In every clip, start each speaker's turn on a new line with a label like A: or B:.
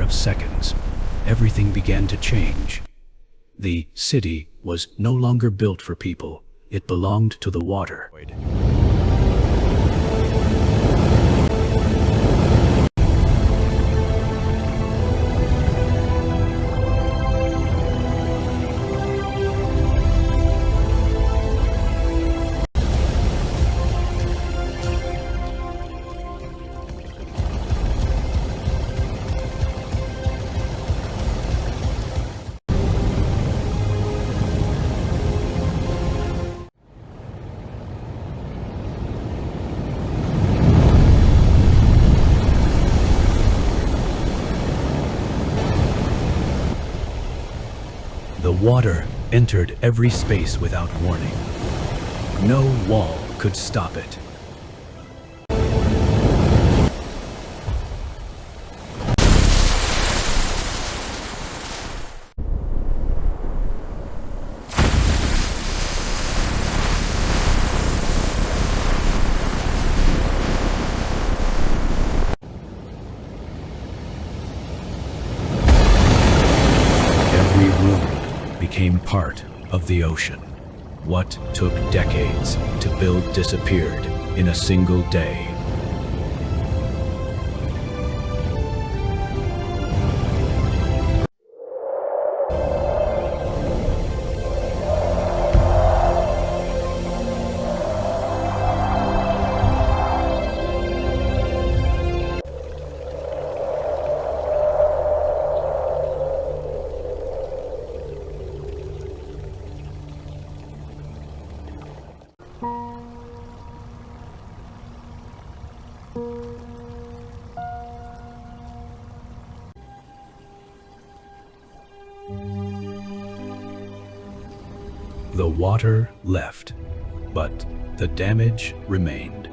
A: of seconds, everything began to change. The city was no longer built for people. It belonged to the water. The water entered every space without warning. No wall could stop it. Every room became part of the ocean. What took decades to build disappeared in a single day. The water left, but the damage remained.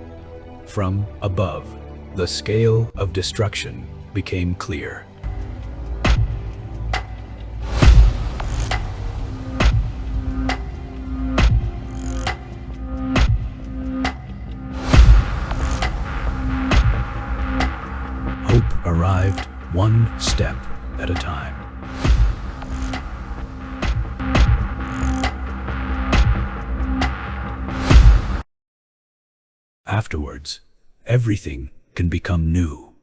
A: From above, the scale of destruction became clear. Hope arrived one step at a time. Afterwards, everything can become new.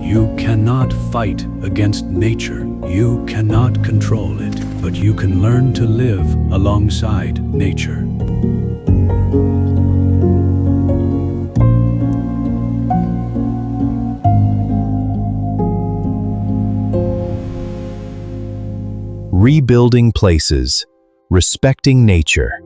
A: You cannot fight against nature. You cannot control it, but you can learn to live alongside nature.
B: Rebuilding places, respecting nature.